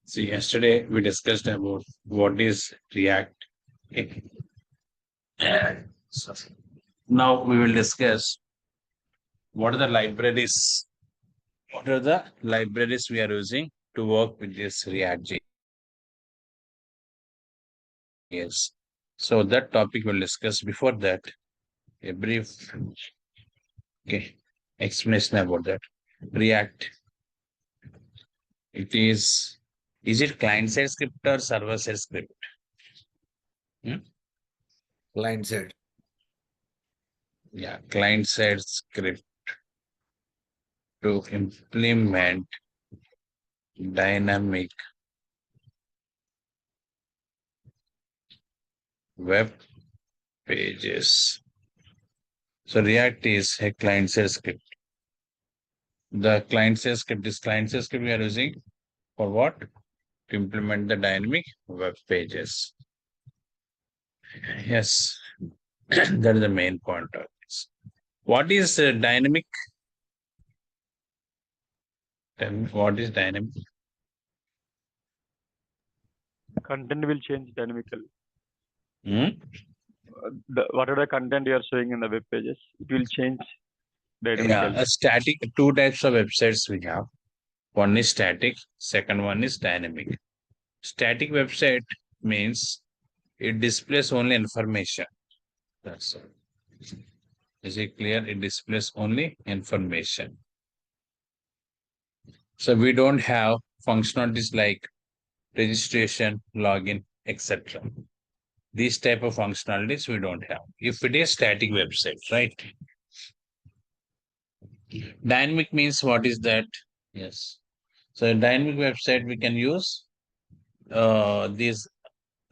So yesterday we discussed about what is React. Okay. So now we will discuss what are the libraries. What are the libraries we are using to work with this React.js? So that topic we'll discuss. Before that, a brief explanation about that. React. Is it client side script or server side script? Hmm? Client side. Yeah, client side script to implement dynamic web pages. So React is a client side script. The client side script is client side script we are using for what? To implement the dynamic web pages. Yes, that is the main point of this. What is dynamic? Tell me, what is dynamic? Content will change dynamically. Hmm? Whatever the content you are showing in the web pages, it will change dynamically. Yeah, a static, two types of websites we have. One is static, second one is dynamic. Static website means it displays only information. That's all. Is it clear? It displays only information. So we don't have functionalities like registration, login, etc. These type of functionalities we don't have. If it is static website, right? Dynamic means what is that? Yes. So dynamic website we can use these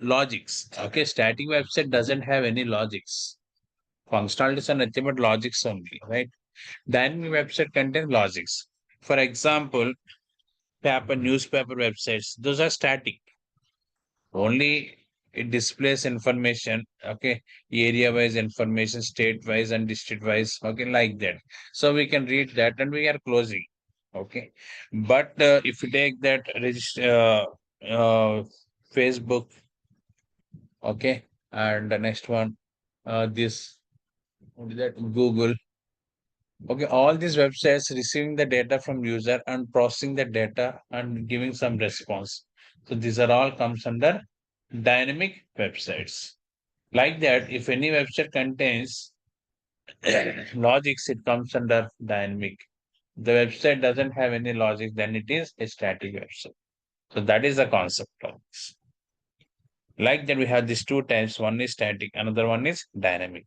logics. Okay, static website doesn't have any logics. Functionalities are nothing but logics only, right? Dynamic website contains logics. For example, newspaper websites, those are static. Only it displays information, okay, area-wise information, state-wise and district-wise, okay, like that. So we can read that and we are closing, okay. But if you take that Facebook, okay, and the next one, this, what is that, Google, okay, all these websites receiving the data from user and processing the data and giving some response. So these are all comes under dynamic websites. Like that, if any website contains logics, it comes under dynamic. The website doesn't have any logic, then it is a static website. So that is the concept of this. Like that, we have these two types. One is static, another one is dynamic.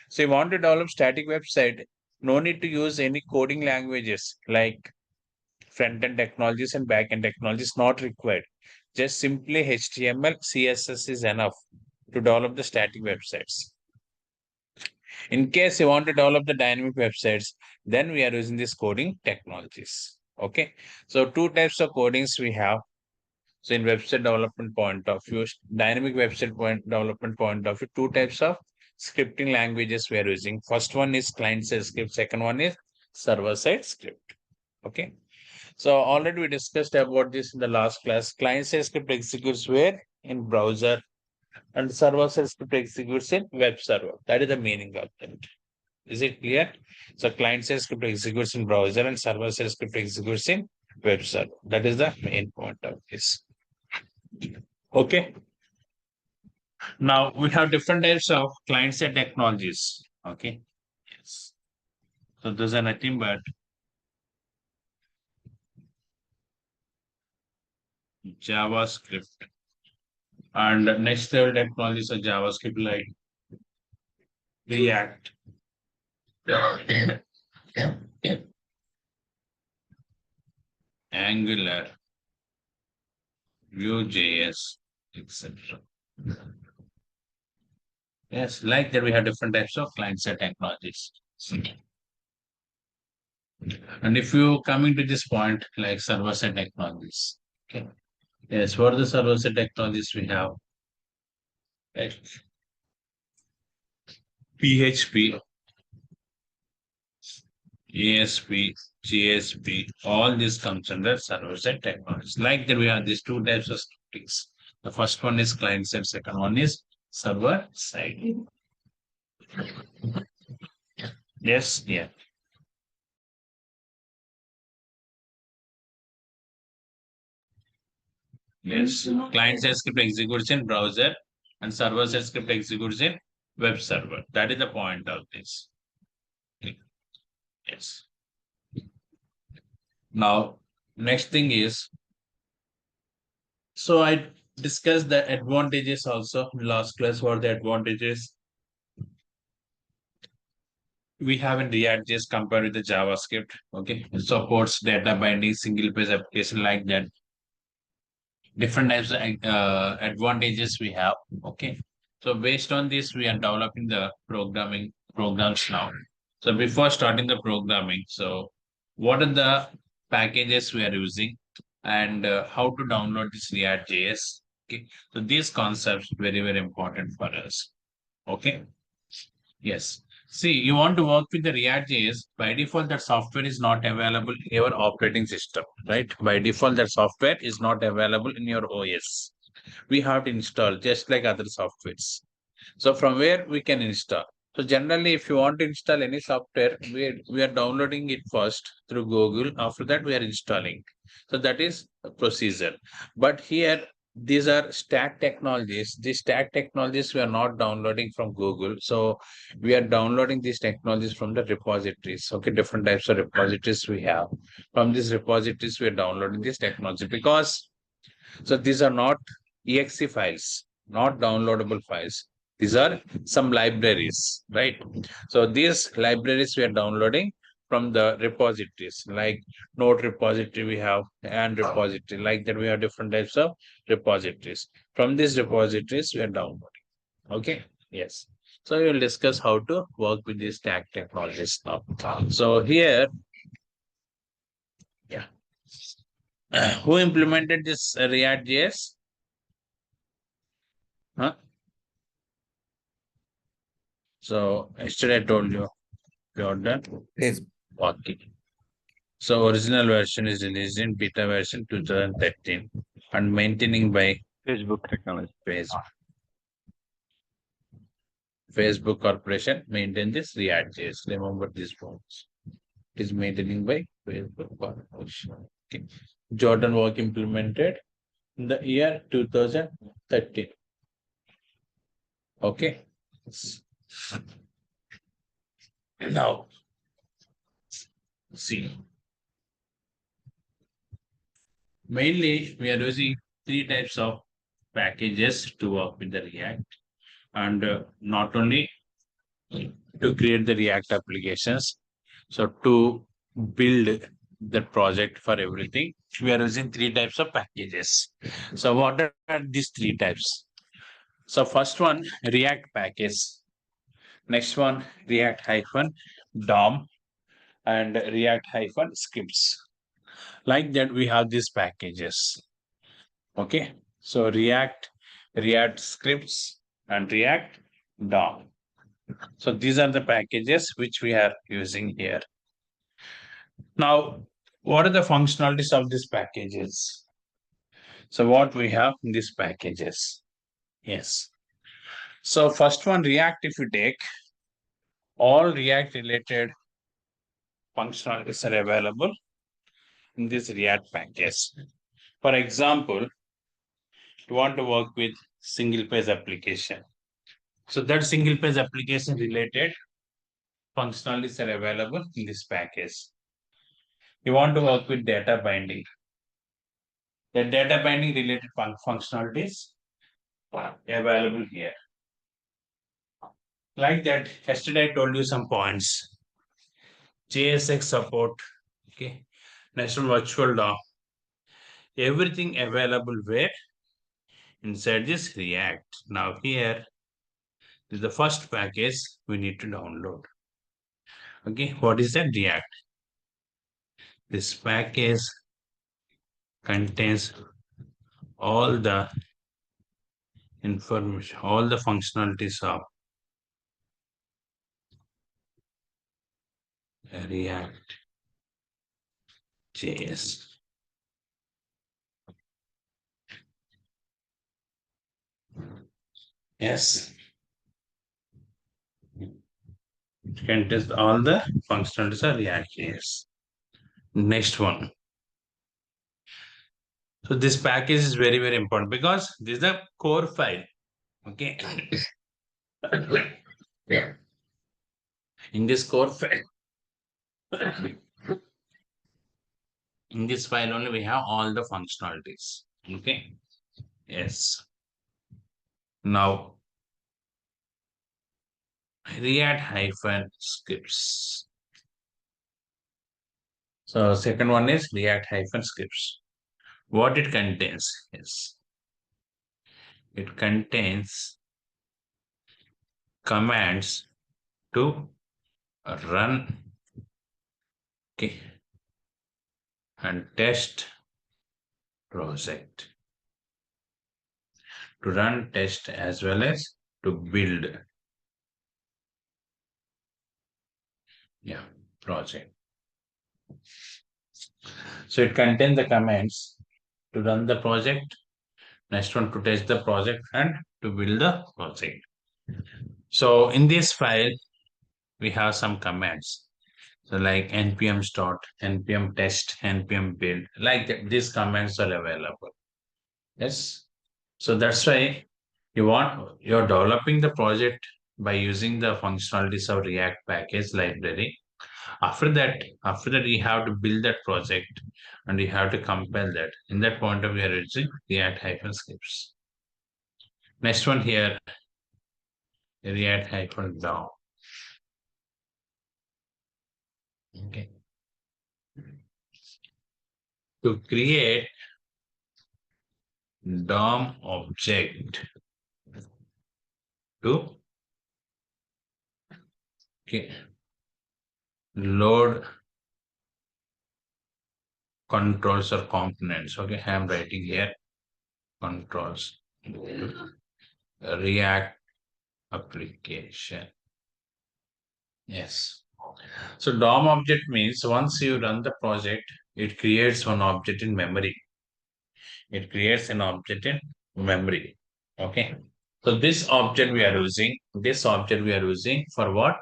So you want to develop static website, no need to use any coding languages like front-end technologies and back-end technologies, not required. Just simply HTML, CSS is enough to develop the static websites. In case you want to develop the dynamic websites, then we are using these coding technologies. Okay. So two types of codings we have. So in website development point of view, dynamic website development point of view, two types of scripting languages we are using. First one is client-side script. Second one is server-side script. Okay. So already we discussed about this in the last class. Client-side script executes where? In browser, and server-side script executes in web server. That is the meaning of that. Is it clear? So client-side script executes in browser and server-side script executes in web server. That is the main point of this. Okay. Now we have different types of client-side technologies. Okay. Yes. So those are nothing but JavaScript. And next level technologies are JavaScript like React, Angular, Vue.js, etc. Yes, like that we have different types of client-side technologies. And if you coming to this point, like server-side technologies, okay, Yes, for the server-side technologies we have PHP, ASP, JSP, all this comes under server-side technologies. Like that, we have these two types of scripts. The first one is client side, second one is server side. Yes, yeah. Yes. Client side script executes in browser and server side script executes in web server. That is the point of this. Yes. Now, next thing is, so I discussed the advantages also last class. What are the advantages we have in React.js compared with the JavaScript? Okay, it supports data binding, single page application like that. Different types of advantages we have. Okay, so based on this, we are developing the programming programs now. So before starting the programming, so what are the packages we are using and how to download this React.js? Okay, so these concepts very important for us. Okay. Yes. See, you want to work with the React.js, by default, that software is not available in your operating system, right? By default, that software is not available in your OS. We have to install just like other softwares. So from where we can install. So generally, if you want to install any software, we are downloading it first through Google. After that, we are installing. So that is a procedure. But here, these are stack technologies. These stack technologies we are not downloading from Google. So we are downloading these technologies from the repositories. Okay, different types of repositories we have. From these repositories, we are downloading this technology because so these are not exe files, not downloadable files. These are some libraries, right? So these libraries we are downloading from the repositories, like node repository we have and repository. Like that, we have different types of repositories. From these repositories, we are downloading. Okay. Yes. So we will discuss how to work with these stack technologies now. So here, yeah. Who implemented this React.js? Huh? So yesterday I told you, Jordan. Yes. Okay. So original version is released in beta version 2013 and maintaining by Facebook technology. Facebook Corporation maintain this React.js. Remember these points. It is maintaining by Facebook Corporation. Okay. Jordan work implemented in the year 2013. Okay. Now, see. Mainly, we are using three types of packages to work with the React, and not only to create the React applications. So to build the project for everything, we are using three types of packages. So what are these three types? So first one, React package. Next one, React hyphen DOM and React hyphen scripts. Like that, we have these packages. Okay. So React scripts, and React DOM. So these are the packages which we are using here. Now, what are the functionalities of these packages? So what we have in these packages? Yes. So first one, React, if you take, all React related functionalities are available in this React package. For example, you want to work with single page application. So that single page application related functionalities are available in this package. You want to work with data binding. The data binding related functionalities are available here. Like that, yesterday I told you some points. JSX support. Okay. Next one, virtual DOM. Everything available where? Inside this React. Now here is the first package we need to download. Okay. What is that? React. This package contains all the information, all the functionalities of REACT.JS. Yes. It contains all the functionalities of REACT.JS. Next one. So this package is very, very important because this is the core file. Okay. Yeah. In this core file, in this file only we have all the functionalities. Okay. Yes. Now React-scripts. So second one is React-scripts. What it contains is it contains commands to run, okay, and test project, to run test as well as to build, yeah, project. So it contains the commands to run the project, next one to test the project, and to build the project. So in this file we have some commands, so like npm start, npm test, npm build, like that. These commands are available. Yes. So that's why you're developing the project by using the functionalities of React package library. After that, you have to build that project and you have to compile that. In that point of view, we are using React-scripts. Next one here, React-DOM. Okay. To create DOM object to load controls or components. Okay, I am writing here controls. React application. Yes. So DOM object means once you run the project, it creates one object in memory. It creates an object in memory. Okay. So this object we are using for what?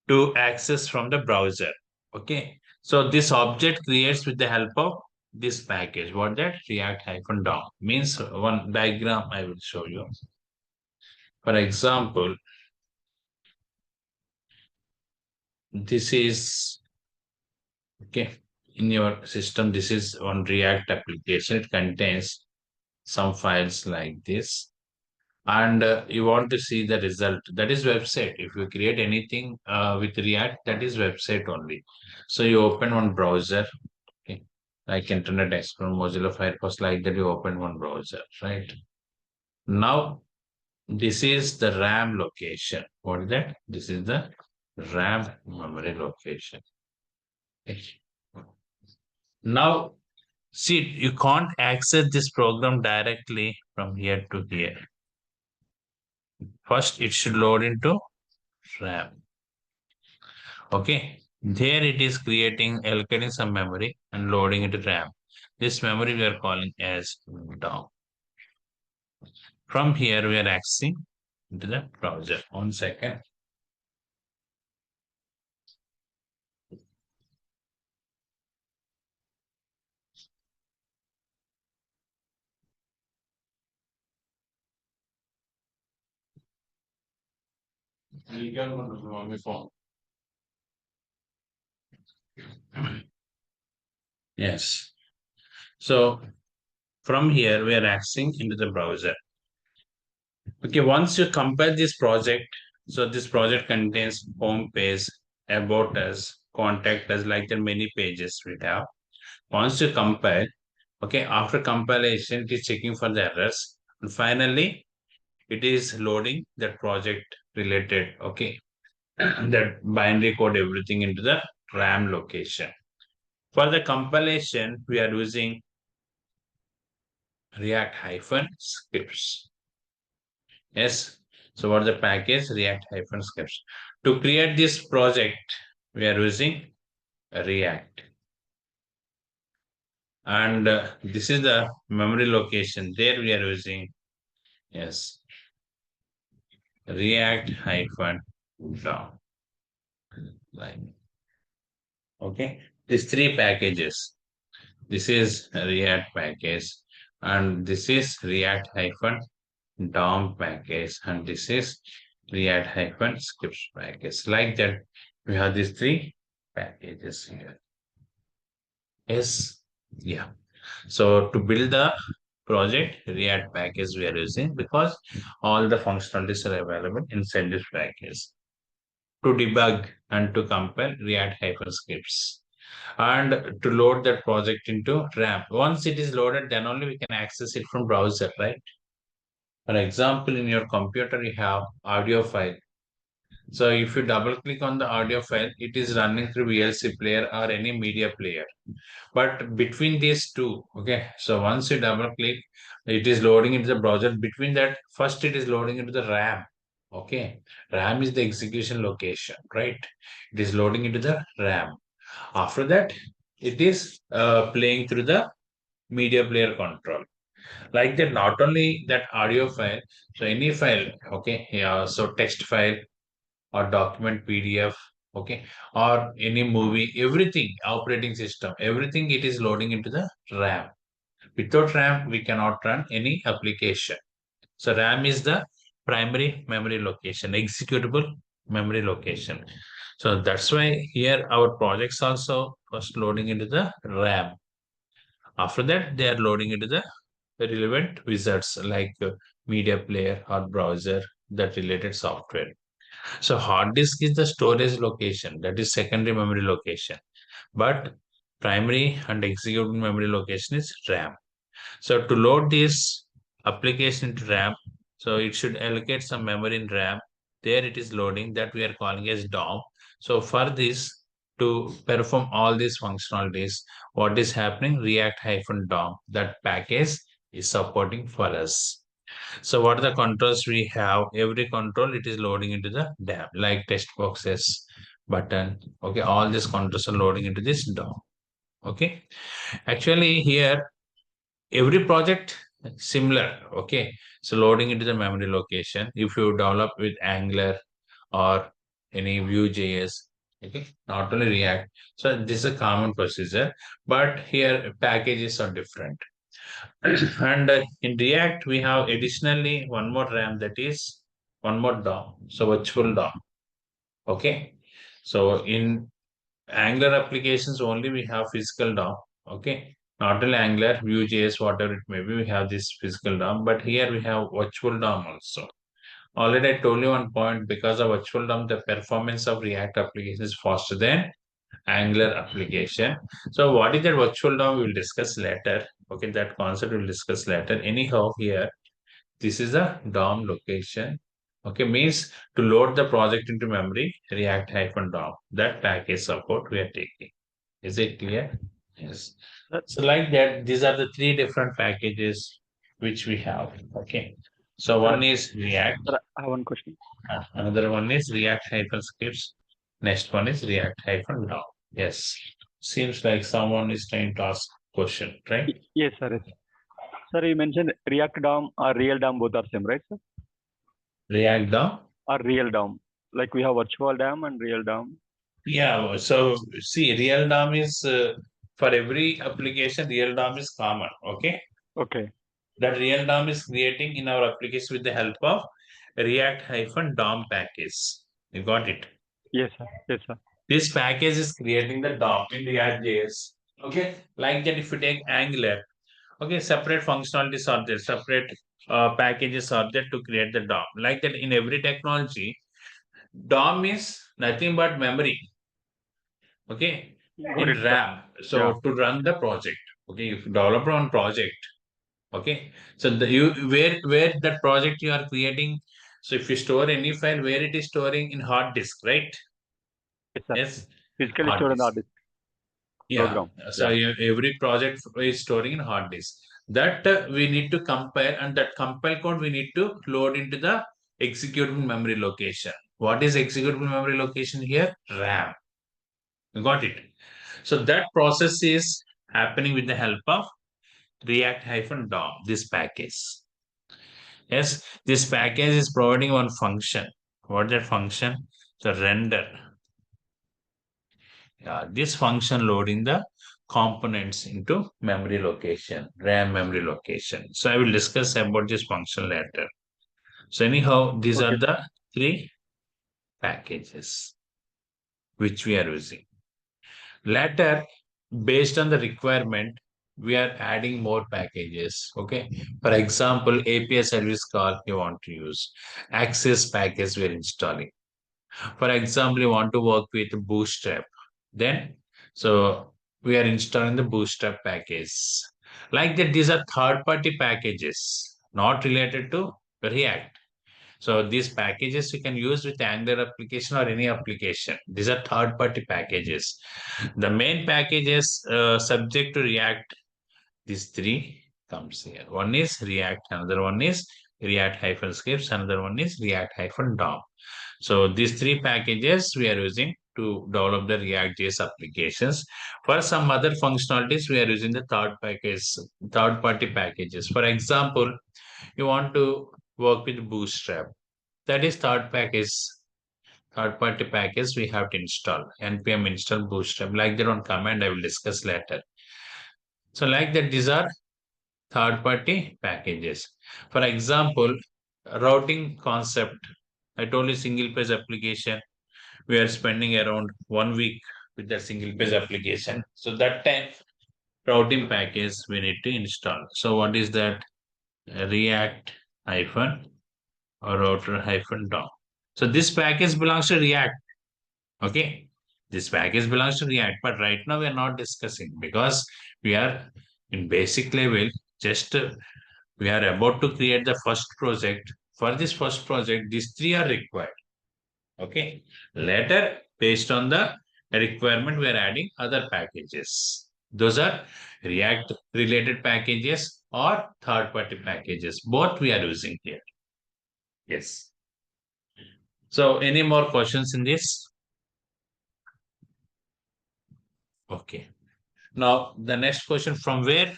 To access from the browser. Okay. So this object creates with the help of this package. What that? React-DOM means. One diagram I will show you. For example, this is okay. In your system, this is one React application. It contains some files like this. And you want to see the result. That is website. If you create anything with React, that is website only. So you open one browser, okay, like Internet Explorer, Mozilla Firefox, like that. You open one browser, right? Now, this is the RAM location. What is that? This is the RAM memory location. Okay. Now, see, you can't access this program directly from here to here. First, it should load into RAM. Okay, there it is allocating some memory and loading into RAM. This memory we are calling as DOM. From here, we are accessing into the browser. 1 second. Yes. So from here, we are accessing into the browser. Okay, once you compile this project, so this project contains home page, about us, contact us, like the many pages we have. Once you compile, okay, after compilation, it is checking for the errors. And finally, it is loading that project related, okay, that binary code, everything into the RAM location. For the compilation, we are using React-scripts. Yes. So what is the package? React-scripts. To create this project, we are using React. And this is the memory location. There we are using, yes, React-DOM. Like, okay. These three packages. This is a React package, and this is React-DOM package, and this is React-scripts package. Like that, we have these three packages here. Yes, yeah. So to build the project, React package we are using because all the functionalities are available inside this package. To debug and to compile React-scripts and to load that project into RAM. Once it is loaded, then only we can access it from browser, right? For example, in your computer, you have audio file. So if you double click on the audio file, it is running through VLC player or any media player. But between these two, okay, so once you double click, it is loading into the browser. Between that, first it is loading into the RAM. Okay, RAM is the execution location, right? It is loading into the RAM. After that, it is playing through the media player control. Like that, not only that audio file, so any file, okay, yeah, so text file or document PDF, okay, or any movie, everything, operating system, everything it is loading into the RAM. Without RAM, we cannot run any application. So RAM is the primary memory location, executable memory location. So that's why here our projects also first loading into the RAM. After that, they are loading into the relevant wizards like media player or browser, that related software. So hard disk is the storage location, that is secondary memory location. But primary and executable memory location is RAM. So to load this application into RAM, so it should allocate some memory in RAM. There it is loading, that we are calling as DOM. So for this, to perform all these functionalities, what is happening? React-DOM, that package is supporting for us. So what are the controls we have? Every control it is loading into the DAM, like text boxes, button. Okay, all these controls are loading into this DOM. Okay, actually here every project similar. Okay, so loading into the memory location. If you develop with Angular or any Vue.js, okay, not only React. So this is a common procedure, but here packages are different. And in React, we have additionally one more RAM, that is one more DOM. So virtual DOM. Okay. So in Angular applications only we have physical DOM. Okay. Not only Angular, Vue.js, whatever it may be, we have this physical DOM, but here we have virtual DOM also. Already I told you one point, because of virtual DOM, the performance of React application is faster than Angular application. So what is that virtual DOM? We will discuss later. Okay, that concept we'll discuss later. Anyhow, here, this is a DOM location. Okay, means to load the project into memory, React-DOM. That package support we are taking. Is it clear? Yes. So like that, these are the three different packages which we have. Okay. So one is React, Sir, I have one question. another one is React-scripts. Next one is React-DOM. Yes. Seems like someone is trying to ask question, right? Yes, sir. Yes. Sir, you mentioned React DOM or real DOM, both are same, right, sir? React DOM. Or real DOM. Like we have virtual DOM and real DOM. Yeah. So see, real DOM is for every application, real DOM is common. Okay. Okay. That real DOM is creating in our application with the help of React-DOM package. You got it. Yes, sir. Yes, sir. This package is creating the DOM in React.js. Okay. Like that, if you take Angular, okay, separate functionalities are there, separate packages are there to create the DOM. Like that, in every technology, DOM is nothing but memory. Okay, Got in it, sir. RAM. So Yeah. to run the project, okay, if you develop on project, okay, so the you where that project you are creating. So if you store any file, where it is storing in hard disk, right? Yes, sir. Yes, Physically hard stored on the disk. hard disk Yeah. program. So Yeah. every project is storing in hard disk. that we need to compile, and that compile code we need to load into the executable memory location. What is executable memory location here? RAM. You got it. So that process is happening with the help of react-dom, this package. Yes, this package is providing one function. What that function? The render. This function loading the components into memory location, RAM memory location. So I will discuss about this function later. So anyhow, these are Okay. the three packages which we are using. Later, based on the requirement, we are adding more packages. Okay. For example, API service call you want to use. Access package we are installing. For example, you want to work with Bootstrap. Then, so we are installing the Bootstrap package. Like that, these are third-party packages, not related to React. So these packages you can use with Angular application or any application. These are third-party packages. The main package is subject to React. These three comes here. One is React, another one is React-scripts, another one is React-DOM. So these three packages we are using to develop the React.js applications. For some other functionalities, we are using the third-party packages. For example, you want to work with Bootstrap. That is third-party package we have to install. npm install Bootstrap. Like that one command I will discuss later. So like that, these are third-party packages. For example, routing concept. I told you single page application. We are spending around 1 week with that single page application. So that time routing package we need to install. So what is that? React hyphen or router hyphen DOM. So this package belongs to React. Okay. This package belongs to React, but right now we are not discussing because we are in basic level. Just we are about to create the first project. For this first project, these three are required. Okay. Later, based on the requirement, we are adding other packages. Those are React related packages or third party packages. Both we are using here. Yes. So, any more questions in this? Okay. Now, the next question, from where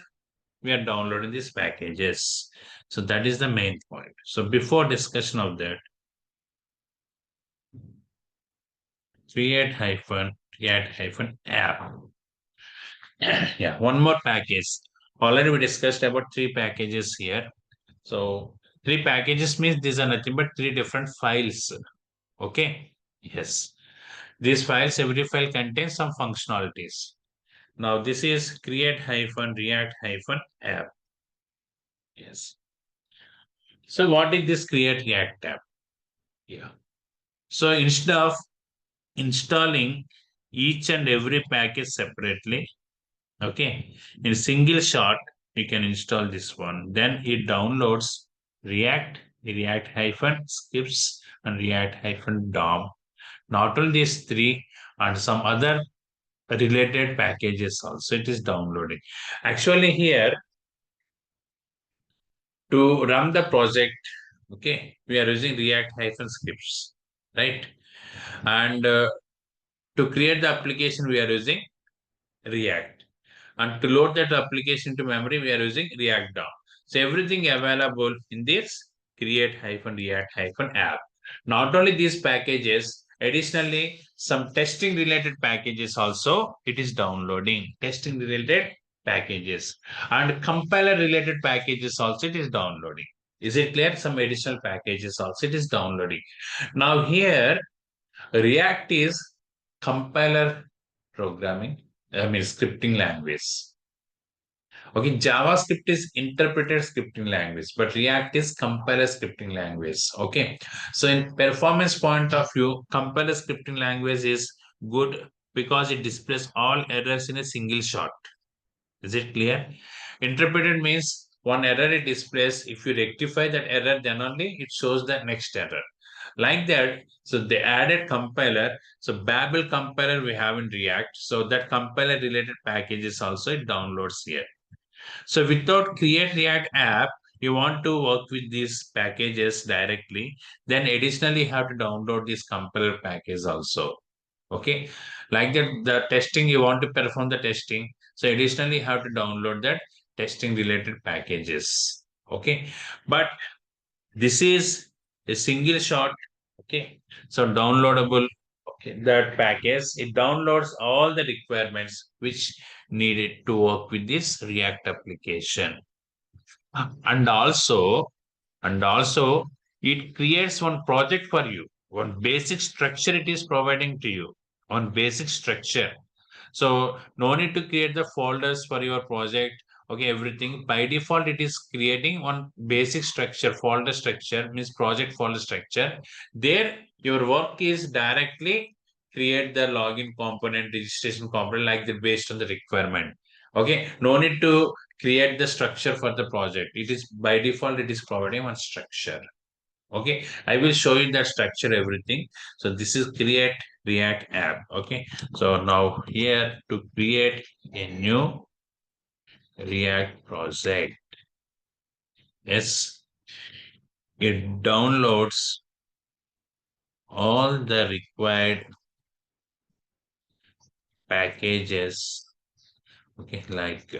we are downloading these packages? So, that is the main point. So, before discussion of that, create hyphen app. Yeah, one more package. Already we discussed about three packages here. So three packages means these are nothing but three different files. Okay. Yes. These files, every file contains some functionalities. Now this is create hyphen react hyphen app. Yes. So what is this create react app? Yeah. So instead of installing each and every package separately, okay, in a single shot, you can install this one. Then it downloads React hyphen scripts, and React hyphen DOM. Not only these three, and some other related packages also it is downloading. Actually, here to run the project, okay, we are using React hyphen scripts, right? And to create the application, we are using React. And to load that application to memory, we are using React DOM. So everything available in this create hyphen react hyphen app. Not only these packages, additionally, some testing related packages also it is downloading. Testing related packages and compiler related packages also it is downloading. Is it clear? Some additional packages also it is downloading. Now here, React is compiler programming, scripting language. Okay, JavaScript is interpreted scripting language, but React is compiler scripting language. Okay, so in performance point of view, compiler scripting language is good because it displays all errors in a single shot. Is it clear? Interpreted means one error it displays. If you rectify that error, then only it shows the next error. Like that, so they added compiler. So Babel compiler we have in React. So that compiler related packages also it downloads here. So without create React app, you want to work with these packages directly, then additionally you have to download this compiler package also. Okay, like that the testing you want to perform the testing. So additionally you have to download that testing related packages. Okay, but this is a single shot. Okay, so downloadable. Okay, that package it downloads all the requirements which needed to work with this React application, and also it creates one project for you. One basic structure it is providing to you. One basic structure, so no need to create the folders for your project. Okay, everything by default it is creating one basic structure, folder structure means project folder structure. There your work is directly create the login component, registration component like that based on the requirement. Okay, no need to create the structure for the project. It is by default it is providing one structure. Okay, I will show you that structure everything. So this is create React app. Okay, so now here to create a new React project, yes, it downloads all the required packages. Okay, like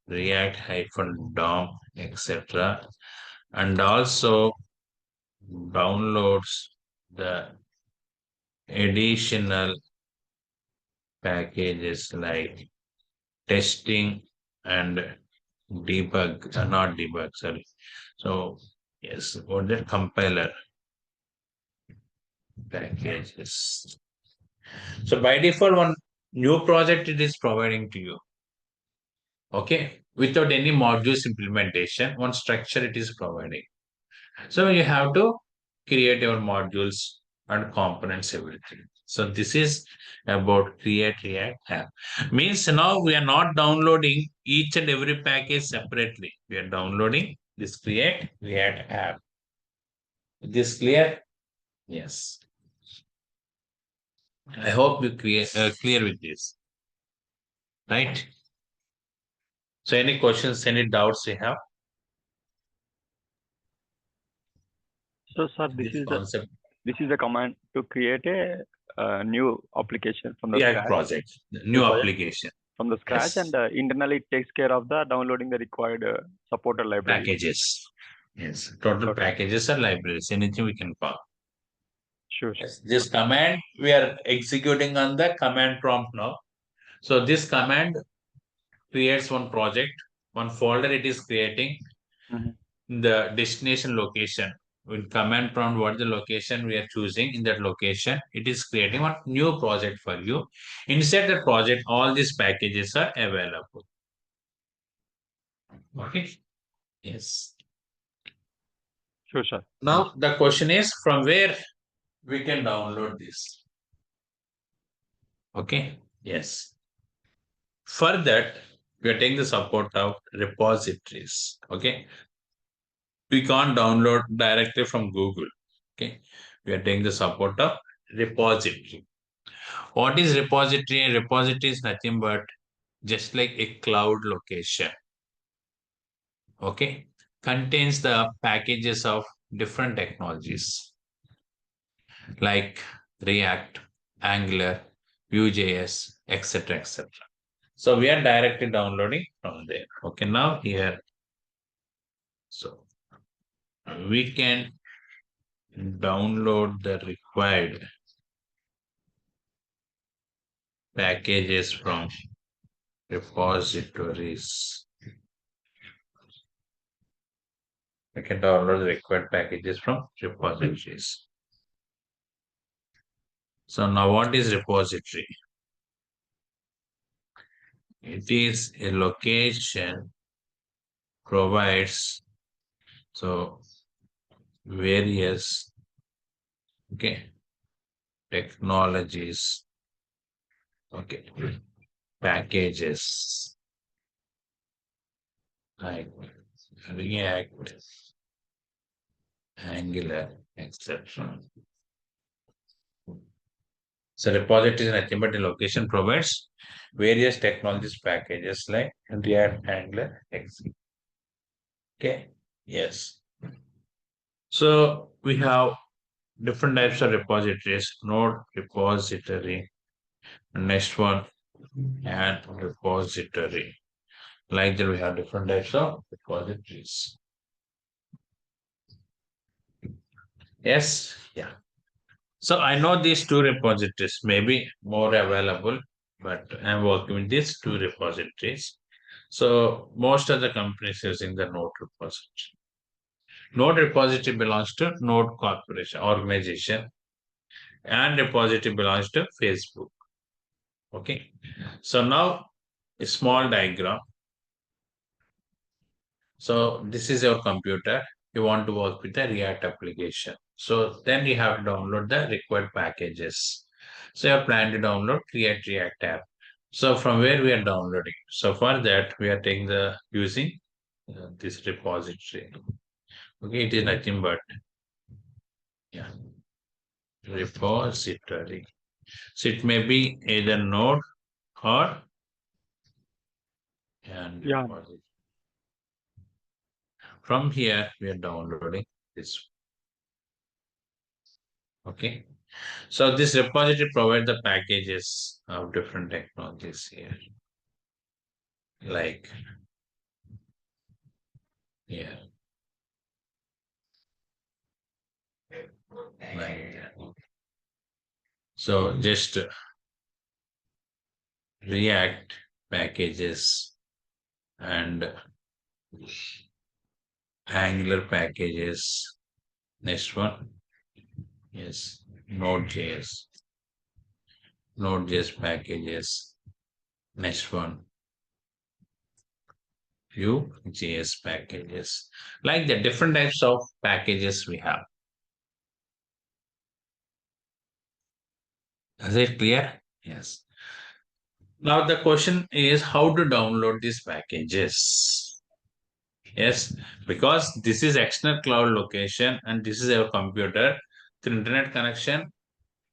react hyphen dom, etc., and also downloads the additional packages like testing and debug, not debug, sorry. So, yes, what the compiler packages. So, by default, one new project it is providing to you. Okay, without any modules implementation, one structure it is providing. So, you have to create your modules and components, everything. So, this is about create React app. Means now we are not downloading each and every package separately. We are downloading this create React app. Is this clear? Yes. I hope you clear with this, right? So, any questions, any doubts you have? So, sir, This concept this is a command to create a new application from the React scratch. project, New new project application. from the scratch, Yes. and internally it takes care of the downloading the required supported library. Packages. Yes. Total Okay. packages or libraries, anything we can call. Sure. Yes. This command we are executing on the command prompt now. So this command creates one project, one folder it is creating Mhm. the destination location. With command prompt, what the location we are choosing in that location, it is creating one new project for you. Inside the project, all these packages are available. Okay. Yes. Sure, sir. Now the question is from where we can download this. Okay. Yes. For that, we are taking the support of repositories. Okay. We can't download directly from Google. Okay. We are taking the support of repository. What is repository? Repository is nothing but just like a cloud location. Okay. Contains the packages of different technologies like React, Angular, Vue.js, etc. etc. So we are directly downloading from there. Okay, now here, so we can download the required packages from repositories. We can download the required packages from repositories. So now what is repository? It is a location provides so various okay technologies, okay, packages like React, Angular, etc. So repository is nothing but a location provides various technologies packages like React, Angular, X. Okay. Yes. So we have different types of repositories. Node repository. Next one, and repository. Like that, we have different types of repositories. Yes. Yeah. So I know these two repositories may be more available, but I'm working with these two repositories. So most of the companies using the Node repository. Node repository belongs to Node Corporation organization, and repository belongs to Facebook. Okay. So now a small diagram. So this is your computer. You want to work with the React application. So then you have to download the required packages. So you plan to download Create React app. So from where we are downloading. So for that we are taking the using this repository. Okay, it is nothing but yeah repository. So it may be either Node or and Yeah. repository. From here we are downloading this. Okay. So this repository provides the packages of different technologies here. Like here. Like that. So just React packages and Angular packages. Next one. Yes. Node.js. Node.js packages. Next one. Vue.js packages. Like the different types of packages we have. Is it clear? Yes. Now the question is how to download these packages. Yes, because this is external cloud location and this is our computer. Through internet connection,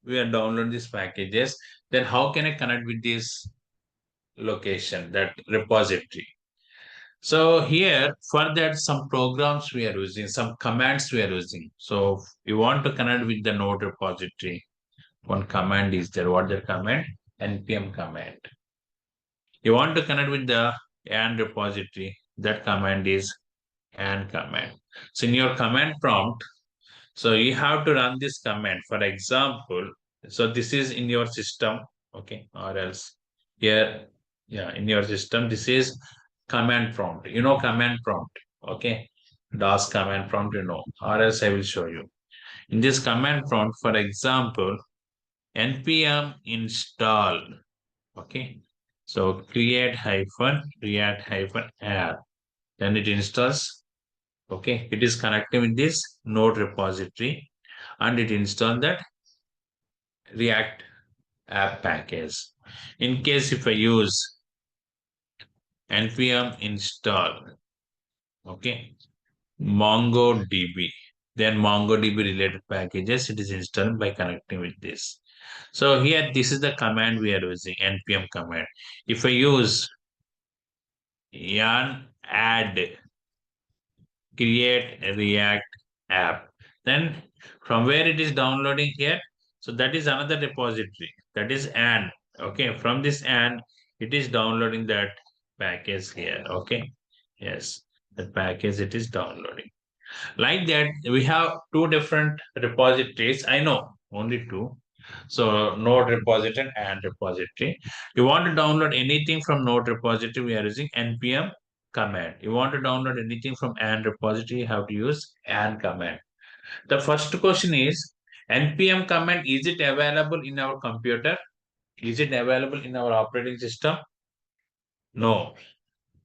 we are download these packages. Then how can I connect with this location, that repository? So here for that some programs we are using, some commands we are using. So you want to connect with the node repository. One command is there. What the command? npm command. You want to connect with the and repository. That command is and command. So in your command prompt, so you have to run this command. For example, so this is in your system, okay, or else here, yeah, in your system, this is command prompt. You know command prompt, okay. DOS command prompt, you know, or else I will show you. In this command prompt, for example, npm install, okay. So create hyphen react hyphen app. Then it installs. Okay, it is connected with this node repository and it install that React app package. In case if I use npm install, okay, MongoDB, then MongoDB related packages, it is installed by connecting with this. So here, this is the command we are using, npm command. If I use yarn add create a React app, then from where it is downloading here, so that is another repository, that is and okay, from this and it is downloading that package here, okay. Yes, that package it is downloading. Like that, we have two different repositories. I know only two. So node repository and repository. You want to download anything from node repository, we are using npm command. You want to download anything from and repository, you have to use and command. The first question is npm command, is it available in our computer? Is it available in our operating system? No.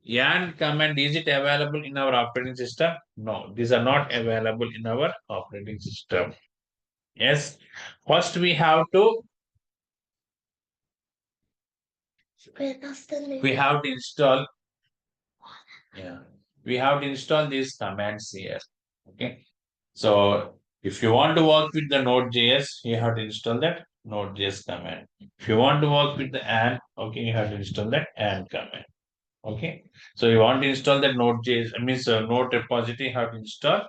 Yarn command, is it available in our operating system? No, these are not available in our operating system. Yes, first we have to install. Yeah, we have to install these commands here. Okay, so if you want to work with the Node.js, you have to install that Node.js command. If you want to work with the and, okay, you have to install that and command. Okay, so you want to install that Node.js, means Node repository, you have to install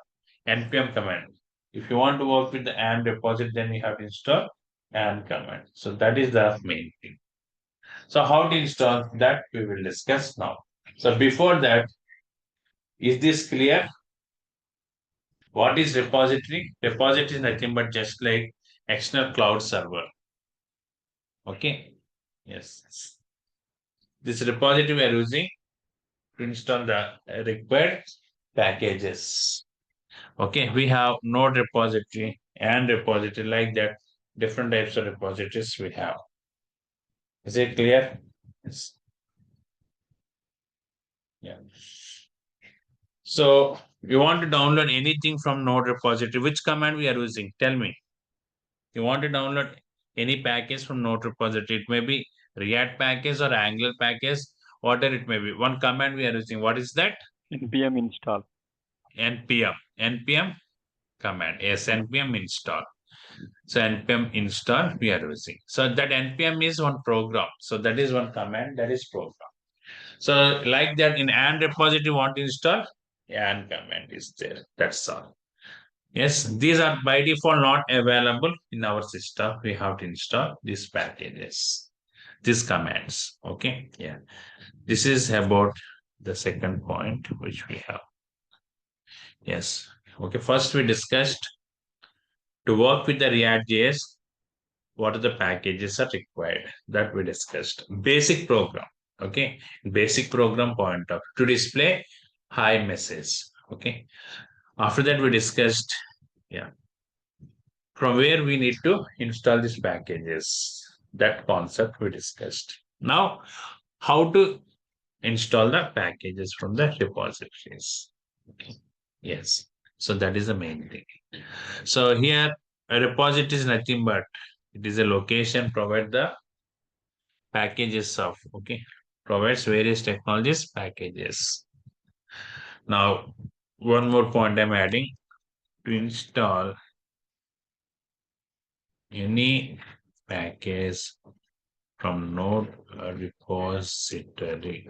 npm command. If you want to work with the and repository, then you have to install and command. So that is the main thing. So how to install that we will discuss now. So before that, is this clear? What is repository? Repository is nothing but just like external cloud server. Okay. Yes. This repository we are using to install the required packages. Okay, we have node repository and repository like that. Different types of repositories we have. Is it clear? Yes. Yeah. So you want to download anything from node repository. Which command we are using? Tell me. You want to download any package from node repository. It may be React package or Angular package, whatever it may be. One command we are using. What is that? npm install. npm command. Yes, npm install. So npm install we are using. So that npm is one program. So that is one command, that is program. So like that in and repository want to install, and command is there. That's all. Yes, these are by default not available in our system. We have to install these packages, these commands. Okay. Yeah. This is about the second point which we have. Yes. Okay. First we discussed to work with the React.js, what are the packages are required, that we discussed. Basic program. Okay. Basic program point of to display hi message. Okay. After that we discussed, yeah, from where we need to install these packages. That concept we discussed. Now, how to install the packages from the repositories. Okay. Yes. So that is the main thing. So here a repository is nothing but it is a location provide the packages of, okay, provides various technologies packages. Now, one more point I'm adding, to install any package from node repository,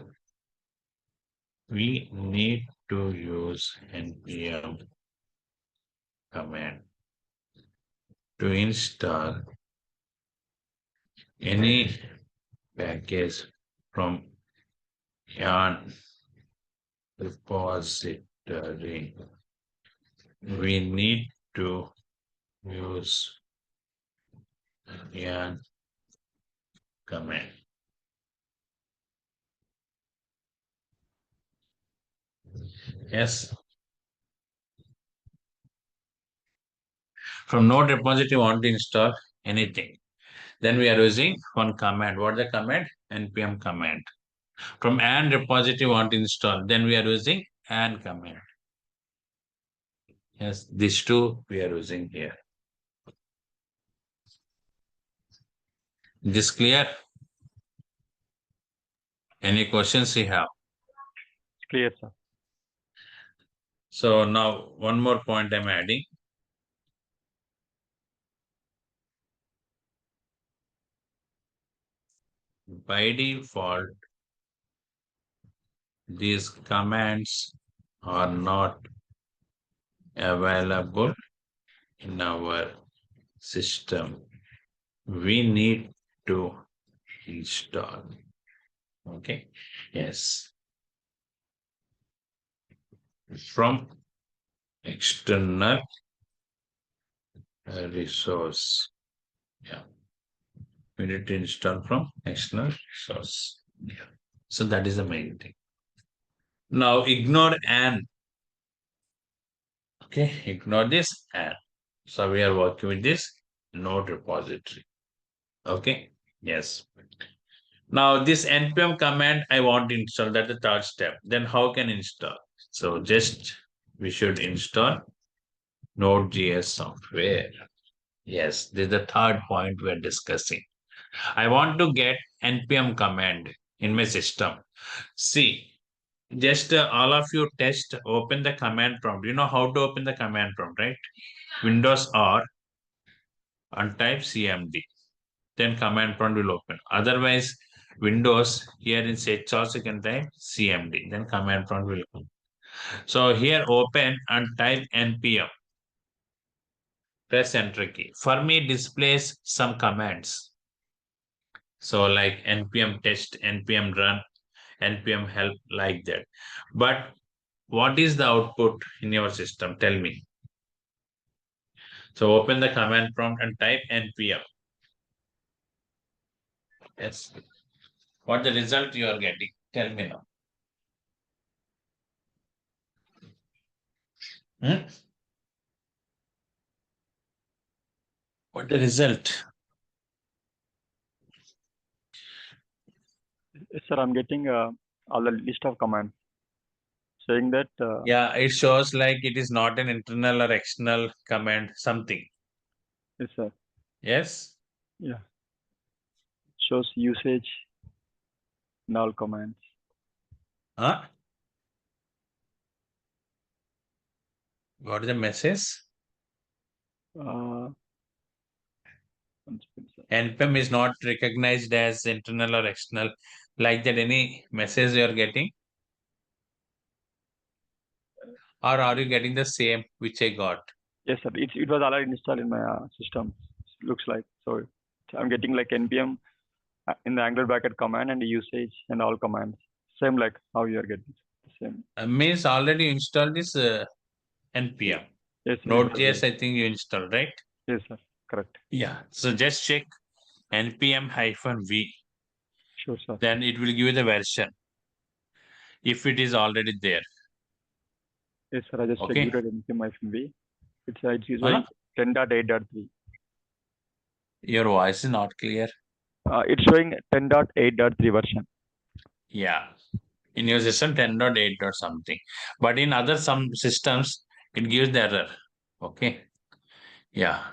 we need to use npm command to install any package from yarn repository. We need to use yarn command. Yes. From node repository, want to install anything. Then we are using one command. What is the command? npm command. From and repository, want to install. Then we are using and command. Yes, these two we are using here. This clear? Any questions you have? Clear, sir. So now one more point I'm adding. By default, these commands are not available in our system. We need to install. Okay. Yes. From external resource. Yeah. We need to install from external source. Yeah. So that is the main thing. Now ignore and. Okay, ignore this and. So we are working with this node repository. Okay. Yes. Now this npm command I want to install, that's the third step. Then how can install? So just we should install Node.js software. Yes, this is the third point we're discussing. I want to get npm command in my system. See, just all of you test, open the command prompt. You know how to open the command prompt, right? Windows R and type cmd. then command prompt will open. Otherwise, Windows here in search also you can type CMD, then command prompt will come. So here open and type npm. Press enter key. For me, it displays some commands. So like npm test, npm run, npm help, like that. But what is the output in your system? Tell me. So open the command prompt and type npm. Yes. What the result you are getting? Tell me now. What the result? Yes, sir, I'm getting all the list of commands saying that. Yeah, it shows like it is not an internal or external command, something. Yes, sir. Yes? Yeah. Shows usage and all commands. Huh? What is the message? One second, sir. npm is not recognized as internal or external. Like that, any message you are getting? Or are you getting the same which I got? Yes, sir. It was already installed in my system. Looks like so. I'm getting like npm in the angular bracket command and usage and all commands. Same like how you are getting. Same. Means already installed this npm. Yes, sir. Node.js, I think you installed, right? Yes, sir. Correct. Yeah. So just check npm-v. Sure, sir. Then it will give you the version if it is already there. Yes, sir. I just Okay. executed npm-v. It's usually 10.8.3. Your voice is not clear. It's showing 10.8.3 version. Yeah. In your system 10.8 or something. But in other some systems, it gives the error. Okay. Yeah.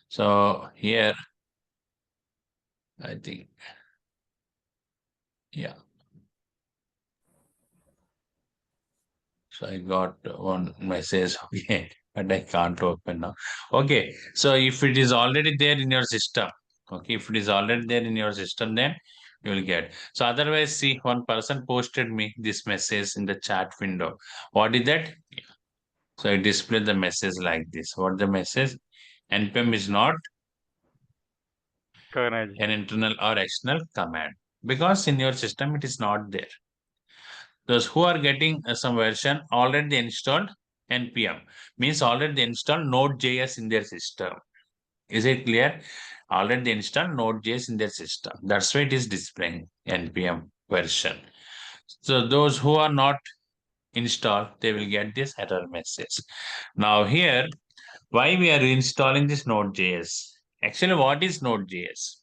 So here, I think, yeah. So I got one message, okay, but I can't open now. Okay, so if it is already there in your system, okay, if it is already there in your system, then you will get. So otherwise, see, one person posted me this message in the chat window. What is that? So I display the message like this. What the message? npm is not Recognized. an internal or external command because in your system it is not there. Those who are getting some version already installed npm means already installed node.js in their system. Is it clear? Already installed node.js in their system. That's why it is displaying npm version. So those who are not installed, they will get this error message. Now here, why we are installing this node.js? Actually, what is node.js?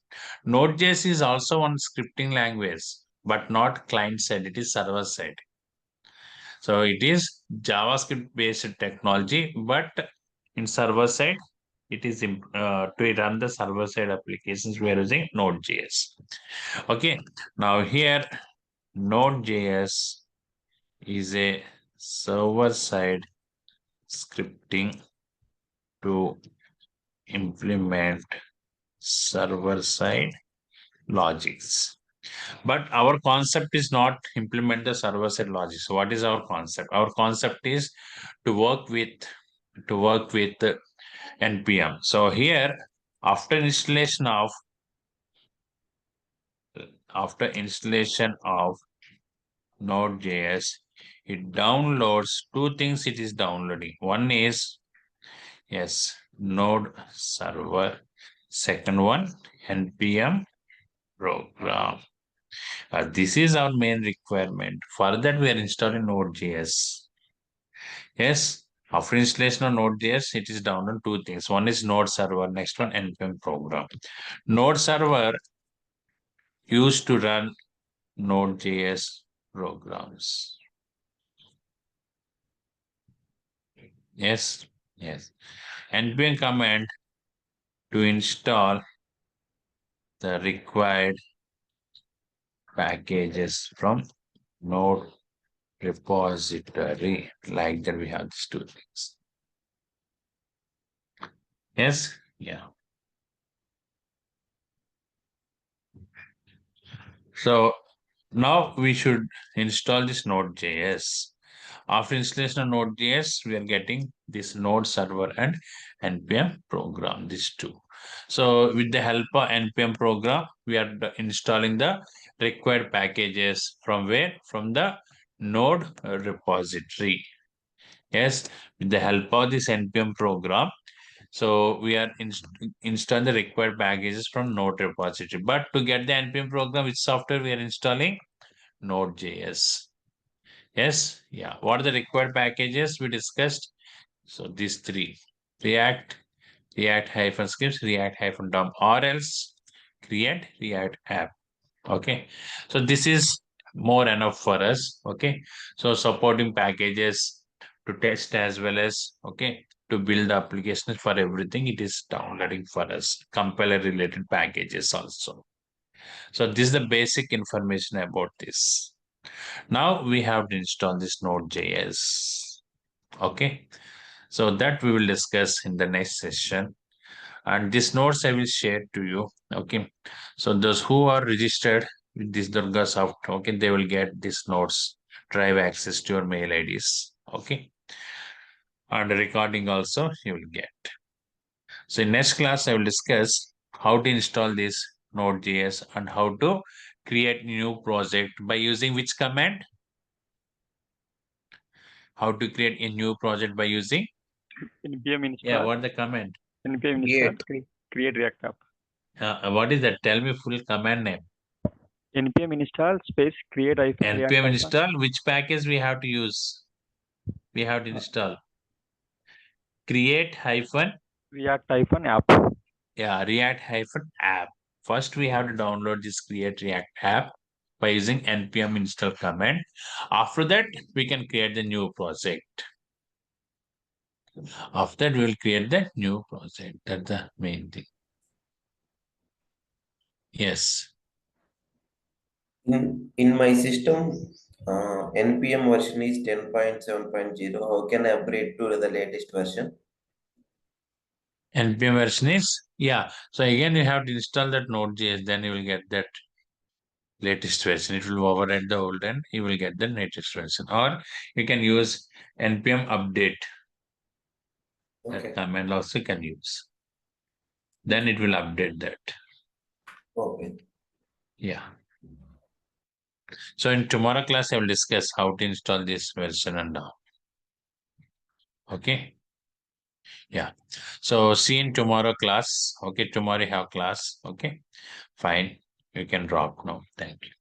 Node.js is also one scripting language, but not client side, it is server side. So it is JavaScript based technology, but in server side, it is to run the server side applications, we are using Node.js. Okay, now here Node.js is a server side scripting to implement server side logics. But our concept is not implement the server side logic. So what is our concept? Our concept is to work with npm. So here after installation of Node.js, it downloads two things. It is downloading. One is Node server. Second one npm program. This is our main requirement. For that, we are installing Node.js. Yes, after installation of Node.js, it is download two things. One is Node server, next one npm program. Node server used to run Node.js programs. Yes. npm command to install the required packages from Node repository. Like that, we have these two things. Yes. Yeah. So now we should install this Node.js. After installation of Node.js, we are getting this Node server and npm program, these two. So with the help of npm program, we are installing the required packages from where? From the Node repository. Yes, with the help of this npm program, so we are installing the required packages from Node repository. But to get the npm program, which software we are installing? Node.js. Yes, yeah. What are the required packages we discussed? So these three: React, React-scripts, React-DOM, or else create React app. Okay, so this is more enough for us. Okay, so supporting packages to test as well as to build applications for everything. It is downloading for us. Compiler related packages also. So this is the basic information about this. Now we have to install this Node.js. Okay, so that we will discuss in the next session. And these nodes I will share to you. Okay, so those who are registered with this DurgaSoft, okay, they will get these nodes, drive access to your mail IDs. Okay, and recording also you will get. So in next class, I will discuss how to install this Node.js and how to create new project by using which command? How to create a new project by using? npm install. Yeah, what the command? npm install create React app. What is that? Tell me full command name. npm install space create npm install. Which package we have to use? We have to install create hyphen React hyphen app. Yeah, React hyphen app. First, we have to download this create React app by using npm install command. After that, we can create the new project. After that, we will create the new project. That's the main thing. Yes. In my system, npm version is 10.7.0. How can I upgrade to the latest version? npm version is, yeah. So again, you have to install that Node.js, then you will get that latest version. It will override the old and you will get the latest version. Or you can use npm update. Okay. That command also you can use. Then it will update that. Okay. Yeah. So in tomorrow class, I will discuss how to install this version and all. Okay. Yeah. So see in tomorrow class. Okay. Tomorrow you have class. Okay. Fine. You can drop now. Thank you.